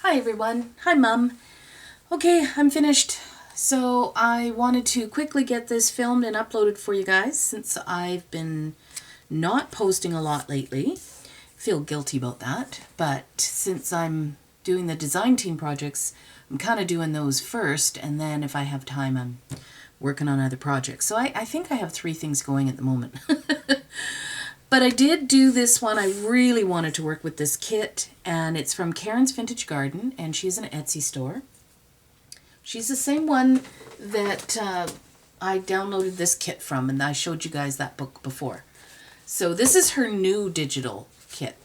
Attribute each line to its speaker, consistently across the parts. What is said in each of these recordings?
Speaker 1: Hi everyone. Hi Mum. Okay, I'm finished. So I wanted to quickly get this filmed and uploaded for you guys since I've been not posting a lot lately. Feel guilty about that, but since I'm doing the design team projects, I'm kind of doing those first, and then if I have time, I'm working on other projects. So I think I have 3 things going at the moment. But I did do this one. I really wanted to work with this kit, and it's from Karen's Vintage Garden, and she's an Etsy store. She's the same one that I downloaded this kit from, and I showed you guys that book before. So this is her new digital kit,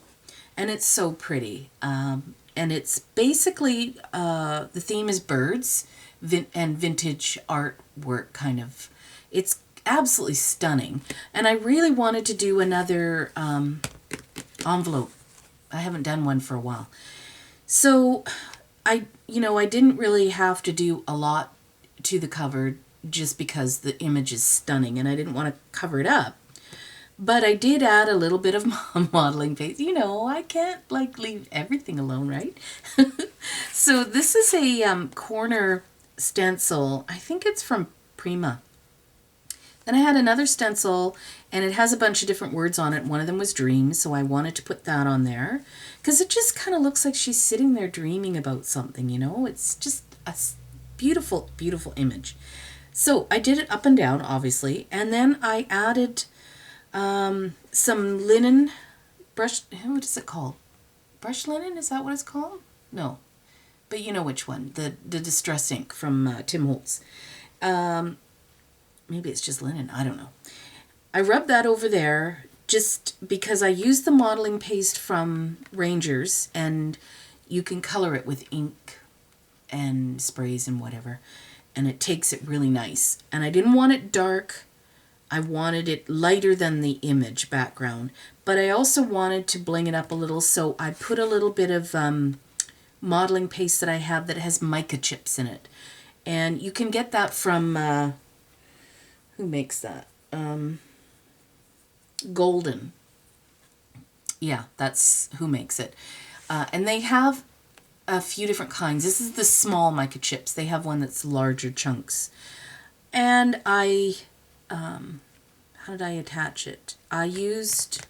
Speaker 1: and it's so pretty. And it's basically, the theme is birds and vintage artwork, kind of. It's absolutely stunning. And I really wanted to do another envelope. I haven't done one for a while. So I didn't really have to do a lot to the cover just because the image is stunning and I didn't want to cover it up. But I did add a little bit of modeling paste. I can't leave everything alone, right? So this is a corner stencil. I think it's from Prima. Then I had another stencil, and it has a bunch of different words on it. One of them was dreams, so I wanted to put that on there because it just kind of looks like she's sitting there dreaming about something, It's just a beautiful, beautiful image. So I did it up and down, obviously, and then I added some linen brush. What is it called? Brush linen? Is that what it's called? No, but you know which one. The Distress ink from Tim Holtz. Maybe it's just linen. I don't know. I rubbed that over there just because I used the modeling paste from Rangers, and you can color it with ink and sprays and whatever, and it takes it really nice. And I didn't want it dark. I wanted it lighter than the image background, but I also wanted to bling it up a little, so I put a little bit of modeling paste that I have that has mica chips in it. And you can get that from... who makes that? Golden. Yeah, that's who makes it. And they have a few different kinds. This is the small mica chips. They have one that's larger chunks. And how did I attach it? I used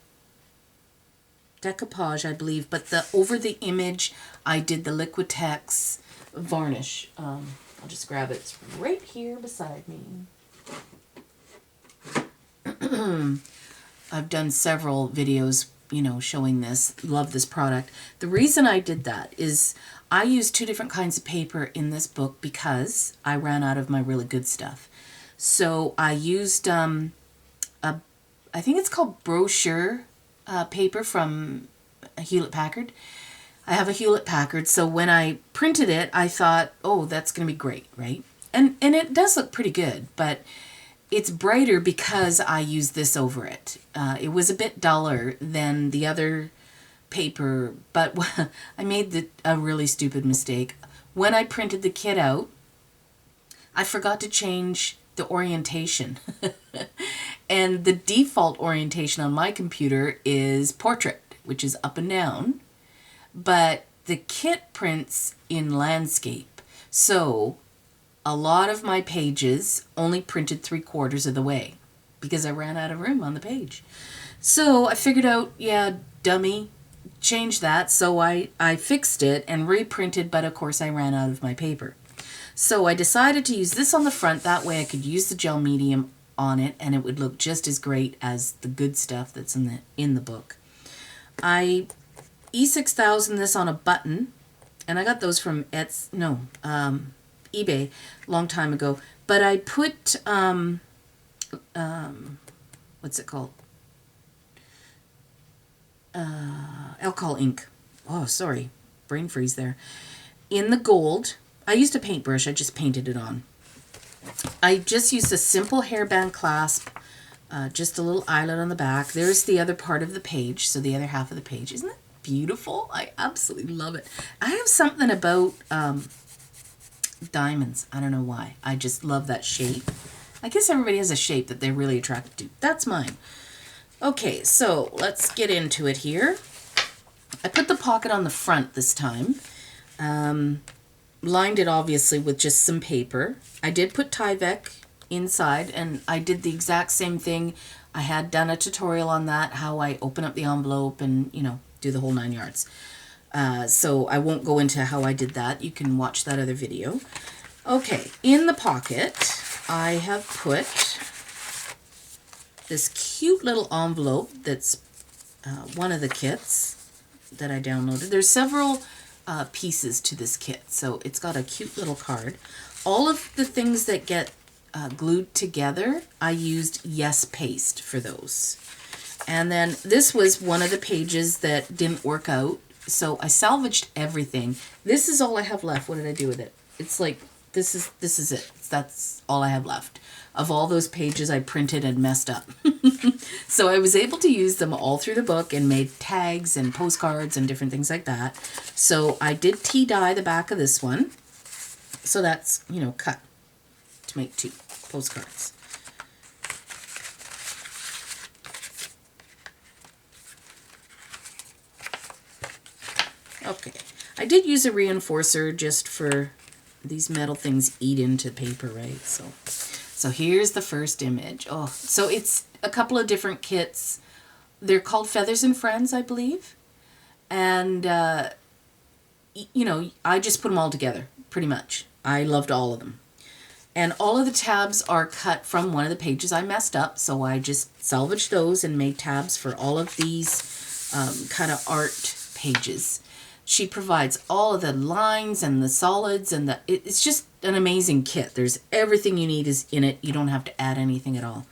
Speaker 1: decoupage, I believe, but over the image, I did the Liquitex varnish. I'll just grab it. It's right here beside me. I've done several videos, showing this. Love this product. The reason I did that is I used 2 different kinds of paper in this book because I ran out of my really good stuff. So I used, I think it's called brochure paper from Hewlett-Packard. I have a Hewlett-Packard, so when I printed it, I thought, oh, that's going to be great, right? And it does look pretty good, but it's brighter because I used this over it. It was a bit duller than the other paper, but I made a really stupid mistake. When I printed the kit out, I forgot to change the orientation. And the default orientation on my computer is portrait, which is up and down. But the kit prints in landscape. So a lot of my pages only printed 3/4 of the way because I ran out of room on the page. So I figured out, yeah, dummy, change that. So I fixed it and reprinted, but of course I ran out of my paper. So I decided to use this on the front. That way I could use the gel medium on it and it would look just as great as the good stuff that's in the book. I E6000 this on a button, and I got those from eBay a long time ago. But I put what's it called? Alcohol ink. Oh, sorry, brain freeze there. In the gold, I used a paintbrush. I just painted it on. I just used a simple hairband clasp, just a little eyelet on the back. There's the other part of the page, so the other half of the page. Isn't that beautiful? I absolutely love it. I have something about diamonds. I don't know why. I just love that shape. I guess everybody has a shape that they're really attracted to. That's mine. Okay, so let's get into it here. I put the pocket on the front this time. Lined it obviously with just some paper. I did put Tyvek inside, and I did the exact same thing. I had done a tutorial on that, how I open up the envelope and, do the whole 9 yards. So I won't go into how I did that. You can watch that other video. Okay, in the pocket, I have put this cute little envelope that's one of the kits that I downloaded. There's several pieces to this kit, so it's got a cute little card. All of the things that get glued together, I used Yes Paste for those. And then this was one of the pages that didn't work out, so I salvaged everything. This is all I have left. What did I do with it? It's like, this is it. That's all I have left. Of all those pages I printed and messed up. So I was able to use them all through the book and made tags and postcards and different things like that. So I did tea dye the back of this one. So that's, cut to make 2 postcards. Okay, I did use a reinforcer just for these metal things eat into paper, right? So here's the first image. Oh, so it's a couple of different kits. They're called Feathers and Friends, I believe. And, I just put them all together, pretty much. I loved all of them. And all of the tabs are cut from one of the pages I messed up, so I just salvaged those and made tabs for all of these kind of art pages. She provides all of the lines and the solids, and it's just an amazing kit. There's everything you need is in it. You don't have to add anything at all.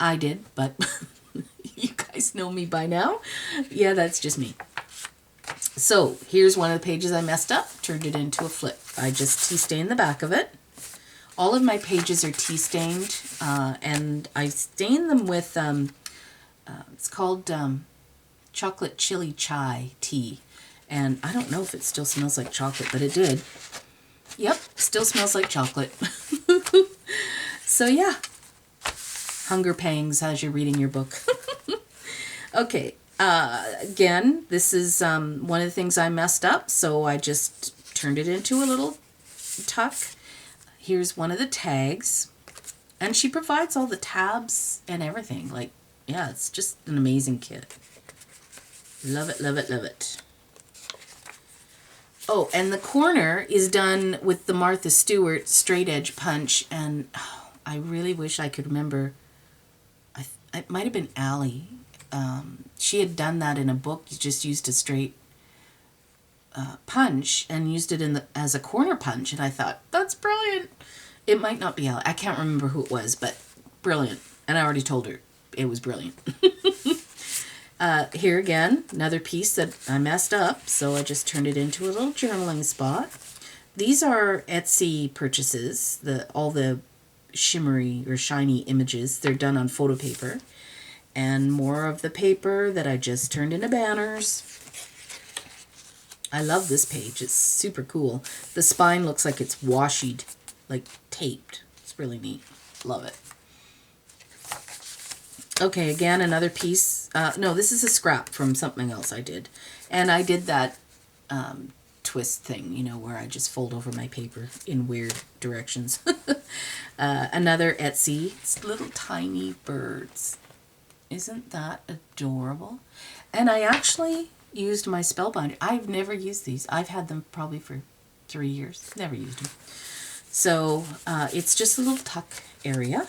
Speaker 1: I did, but you guys know me by now. Yeah, that's just me. So here's one of the pages I messed up, turned it into a flip. I just tea stained the back of it. All of my pages are tea stained, and I stain them with, it's called chocolate chili chai tea. And I don't know if it still smells like chocolate, but it did. Yep, still smells like chocolate. So yeah, hunger pangs as you're reading your book. Okay, again, this is one of the things I messed up, so I just turned it into a little tuck. Here's one of the tags, and she provides all the tabs and everything. Like, yeah, it's just an amazing kit. Love it, love it, love it. Oh, and the corner is done with the Martha Stewart straight edge punch, and I really wish I could remember. It might have been Allie. She had done that in a book. You just used a straight punch and used it as a corner punch, and I thought, that's brilliant. It might not be Allie. I can't remember who it was, but brilliant. And I already told her it was brilliant. Here again, another piece that I messed up, so I just turned it into a little journaling spot. These are Etsy purchases, all the shimmery or shiny images. They're done on photo paper. And more of the paper that I just turned into banners. I love this page. It's super cool. The spine looks like it's washied, like taped. It's really neat. Love it. Okay, again, another piece. No, this is a scrap from something else I did. And I did that twist thing, where I just fold over my paper in weird directions. Another Etsy. It's little tiny birds. Isn't that adorable? And I actually used my Spellbinder. I've never used these. I've had them probably for 3 years. Never used them. So it's just a little tuck area.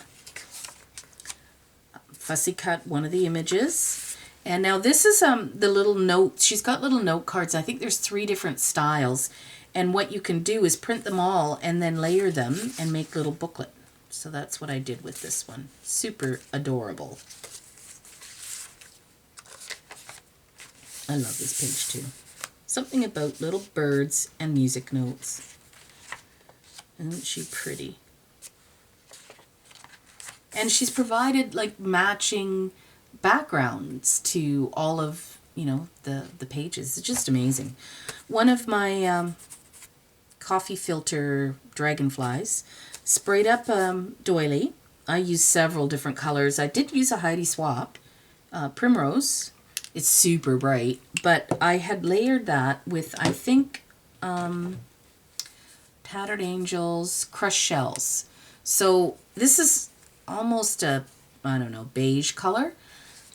Speaker 1: Fussy cut one of the images. And now this is the little notes. She's got little note cards. I think there's 3 different styles. And what you can do is print them all and then layer them and make a little booklet. So that's what I did with this one. Super adorable. I love this page too. Something about little birds and music notes. Isn't she pretty? And she's provided like matching backgrounds to all of, the pages. It's just amazing. One of my coffee filter dragonflies sprayed up doily. I used several different colors. I did use a Heidi Swapp Primrose. It's super bright, but I had layered that with, I think Tattered Angels, Crushed Shells. So this is almost a, I don't know, beige color.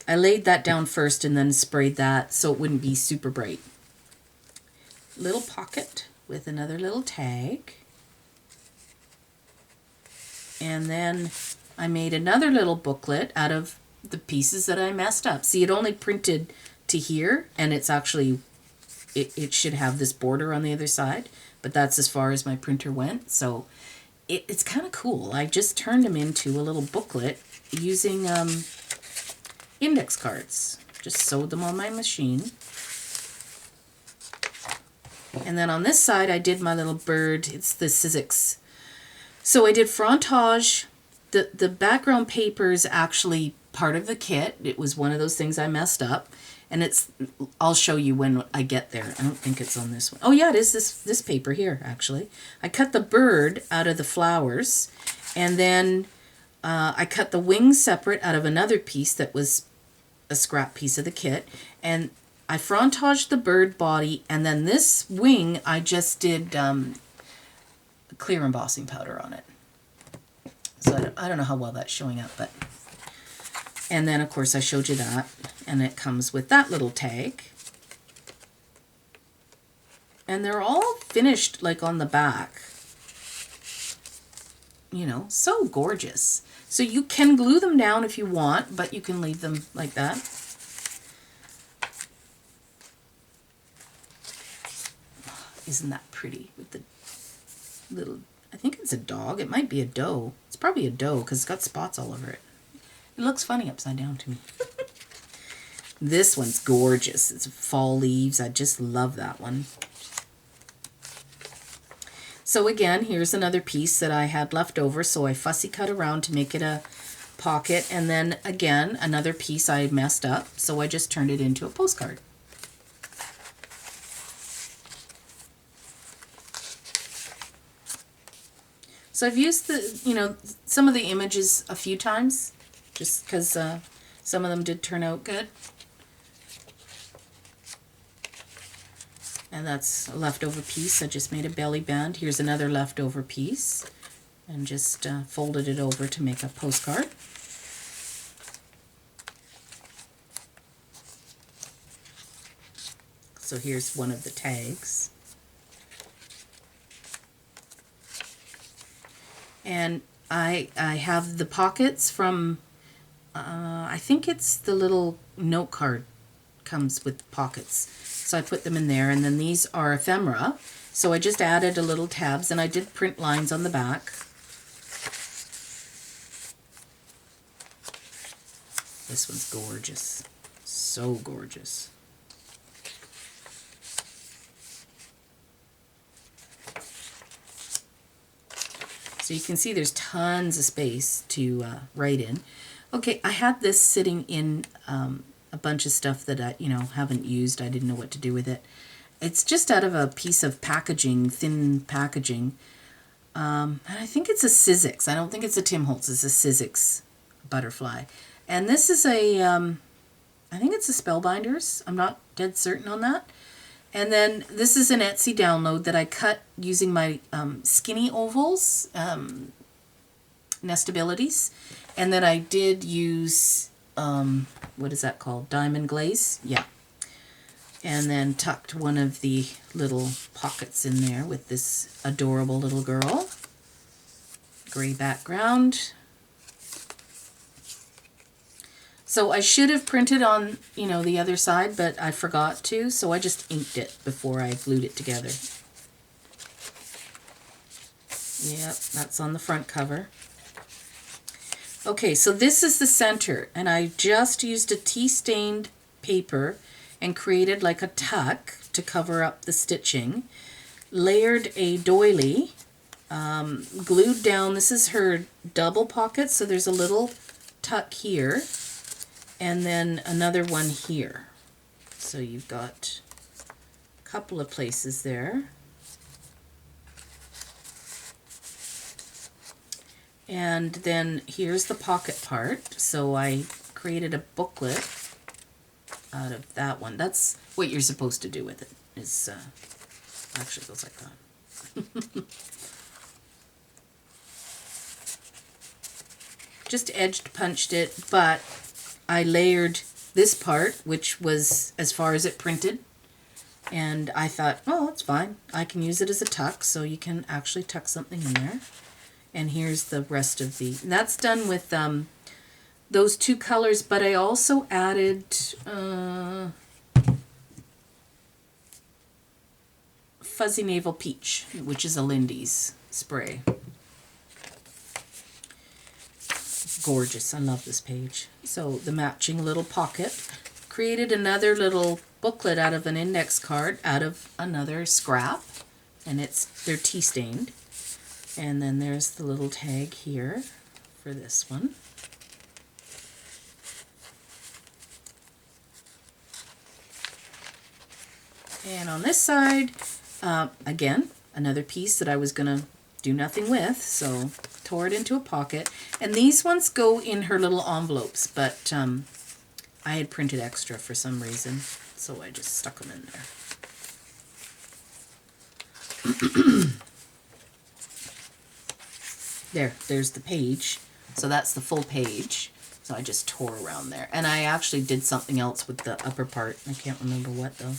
Speaker 1: I laid that down first and then sprayed that so it wouldn't be super bright. Little pocket with another little tag. And then I made another little booklet out of the pieces that I messed up. See, it only printed to here, and it's actually, it should have this border on the other side, but that's as far as my printer went. So it's kind of cool. I just turned them into a little booklet using index cards. Just sewed them on my machine. And then on this side, I did my little bird. It's the Sizzix. So I did frontage. The background paper is actually part of the kit. It was one of those things I messed up. And I'll show you when I get there. I don't think it's on this one. Oh yeah, it is this paper here, actually. I cut the bird out of the flowers. And then I cut the wings separate out of another piece that was a scrap piece of the kit. And I frontaged the bird body. And then this wing, I just did clear embossing powder on it. So I don't know how well that's showing up, but... And then, of course, I showed you that. And it comes with that little tag. And they're all finished, like, on the back. You know, so gorgeous. So you can glue them down if you want, but you can leave them like that. Isn't that pretty with the little... I think it's a dog. It might be a doe. It's probably a doe because it's got spots all over it. It looks funny upside down to me. This one's gorgeous. It's fall leaves. I just love that one. So again, here's another piece that I had left over. So I fussy cut around to make it a pocket. And then again, another piece I messed up. So I just turned it into a postcard. So I've used some of the images a few times, just because some of them did turn out good. And that's a leftover piece. I just made a belly band. Here's another leftover piece, and just folded it over to make a postcard. So here's one of the tags. And I have the pockets from, I think it's the little note card comes with pockets. So I put them in there, and then these are ephemera. So I just added a little tabs, and I did print lines on the back. This one's gorgeous. So gorgeous. So you can see there's tons of space to write in. Okay, I had this sitting in a bunch of stuff that I, haven't used. I didn't know what to do with it. It's just out of a piece of packaging, thin packaging. And I think it's a Sizzix. I don't think it's a Tim Holtz. It's a Sizzix butterfly. And this is a, I think it's a Spellbinders. I'm not dead certain on that. And then this is an Etsy download that I cut using my skinny ovals, Nestabilities. And then I did use, what is that called? Diamond glaze? Yeah. And then tucked one of the little pockets in there with this adorable little girl. Gray background. So I should have printed on, the other side, but I forgot to, so I just inked it before I glued it together. Yep, that's on the front cover. Okay, so this is the center, and I just used a tea-stained paper and created like a tuck to cover up the stitching. Layered a doily, glued down, this is her double pocket, so there's a little tuck here. And then another one here. So you've got a couple of places there. And then here's the pocket part. So I created a booklet out of that one. That's what you're supposed to do with it. Is Actually, it goes like that. Just edged punched it, but I layered this part, which was as far as it printed. And I thought, oh, it's fine. I can use it as a tuck, so you can actually tuck something in there. And here's the rest of the... And that's done with those two colors, but I also added Fuzzy Navel Peach, which is a Lindy's spray. Gorgeous. I love this page. So the matching little pocket. Created another little booklet out of an index card out of another scrap, and they're tea stained. And then there's the little tag here for this one. And on this side, again, another piece that I was gonna do nothing with, so tore it into a pocket. And these ones go in her little envelopes, but I had printed extra for some reason, so I just stuck them in there. There's the page. So that's the full page. So I just tore around there. And I actually did something else with the upper part. I can't remember what though.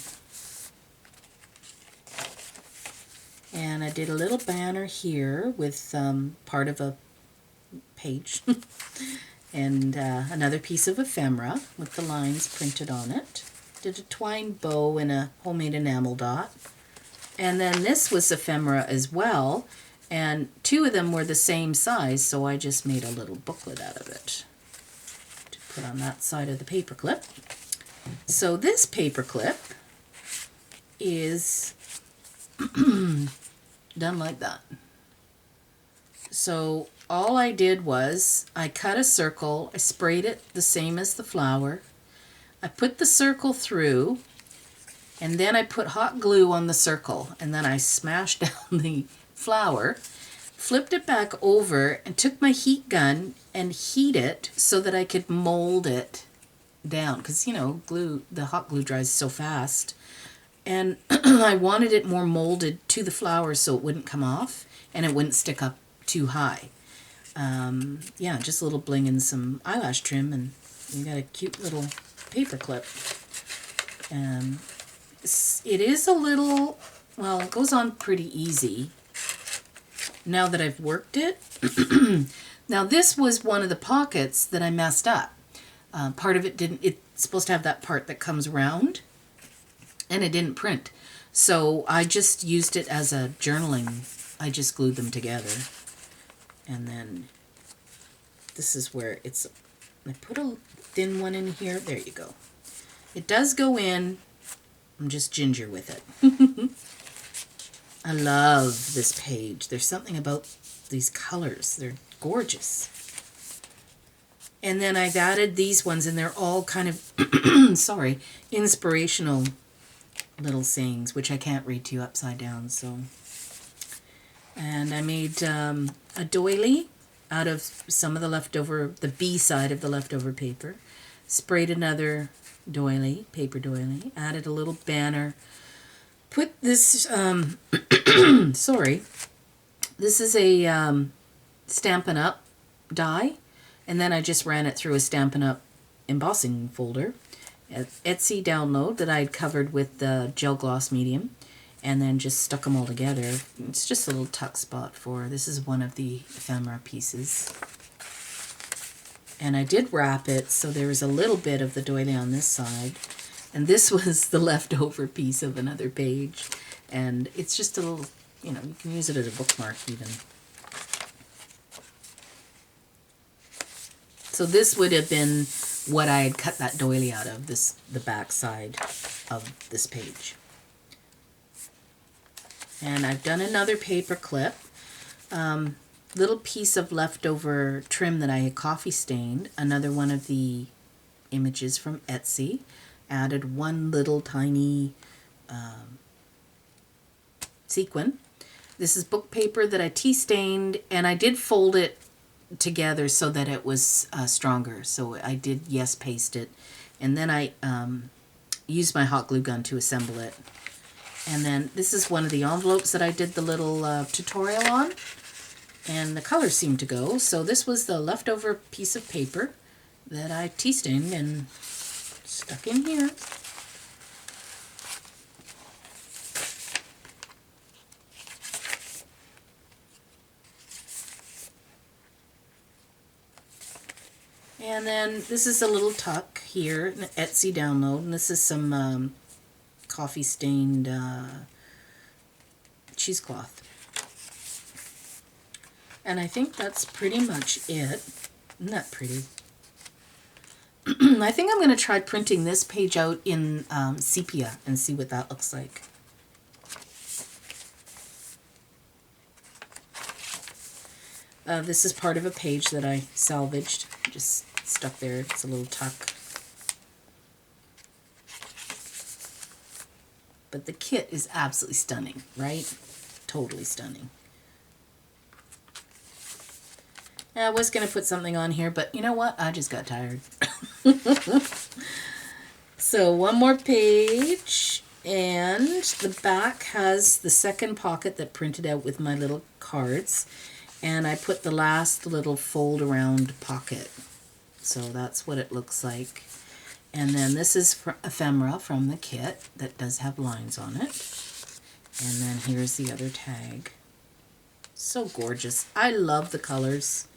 Speaker 1: And I did a little banner here with part of a page. And another piece of ephemera with the lines printed on it. Did a twine bow and a homemade enamel dot. And then this was ephemera as well. And two of them were the same size, so I just made a little booklet out of it to put on that side of the paper clip. So this paper clip is done like that. So all I did was I cut a circle, I sprayed it the same as the flower, I put the circle through, and then I put hot glue on the circle, and then I smashed down the flower, flipped it back over, and took my heat gun and heat it so that I could mold it down, because you know, the hot glue dries so fast. And I wanted it more molded to the flower so it wouldn't come off and it wouldn't stick up too high. Yeah, just a little bling and some eyelash trim, and you got a cute little paper clip. It is a little, well, it goes on pretty easy now that I've worked it. Now this was one of the pockets that I messed up. Part of it didn't, it's supposed to have that part that comes round, and it didn't print. So I just used it as a journaling. I just glued them together. And then this is where it's, I put a thin one in here. There you go. It does go in. I'm just ginger with it. I love this page. There's something about these colors. They're gorgeous. And then I've added these ones, and they're all kind of, sorry, inspirational little sayings, which I can't read to you upside down. So, and I made a doily out of some of the leftover, the B side of the leftover paper. Sprayed another doily, paper doily, added a little banner. Put this, sorry, this is a Stampin' Up die, and then I just ran it through a Stampin' Up embossing folder. Etsy download that I'd covered with the gel gloss medium, and then just stuck them all together. It's just a little tuck spot for, this is one of the ephemera pieces. And I did wrap it, so there was a little bit of the doily on this side. And this was the leftover piece of another page. And it's just a little, you know, you can use it as a bookmark even. So this would have been what I had cut that doily out of, this, the back side of this page. And I've done another paper clip. Little piece of leftover trim that I had coffee stained. Another one of the images from Etsy. Added one little tiny sequin. This is book paper that I tea stained, and I did fold it together so that it was stronger. So I did yes paste it, and then I used my hot glue gun to assemble it. And then this is one of the envelopes that I did the little tutorial on. And the colors seem to go. So this was the leftover piece of paper that I tea stained and stuck in here. And then this is a little tuck here, an Etsy download, and this is some coffee stained cheesecloth. And I think that's pretty much it. Isn't that pretty? I think I'm going to try printing this page out in sepia and see what that looks like. This is part of a page that I salvaged. Just stuck there. It's a little tuck. But the kit is absolutely stunning, right? Totally stunning. I was going to put something on here, but you know what? I just got tired. So one more page, and the back has the second pocket that printed out with my little cards, and I put the last little fold around pocket. So that's what it looks like. And then this is ephemera from the kit that does have lines on it. And then here's the other tag. So gorgeous. I love the colors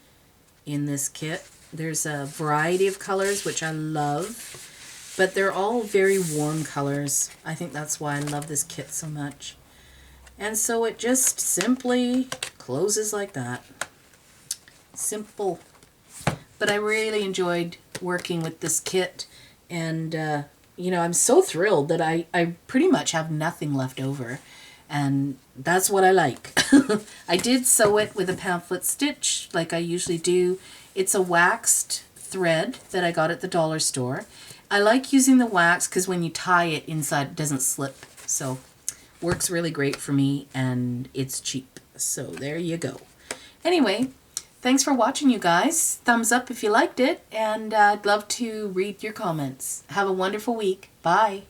Speaker 1: in this kit. There's a variety of colors, which I love, but they're all very warm colors. I think that's why I love this kit so much. And so it just simply closes like that. Simple. But I really enjoyed working with this kit, and you know, I'm so thrilled that I pretty much have nothing left over, and that's what I like. I did sew it with a pamphlet stitch like I usually do. It's a waxed thread that I got at the dollar store. I like using the wax because when you tie it inside it doesn't slip, so works really great for me, and it's cheap. So there you go. Anyway, thanks for watching, you guys. Thumbs up if you liked it, and I'd love to read your comments. Have a wonderful week. Bye.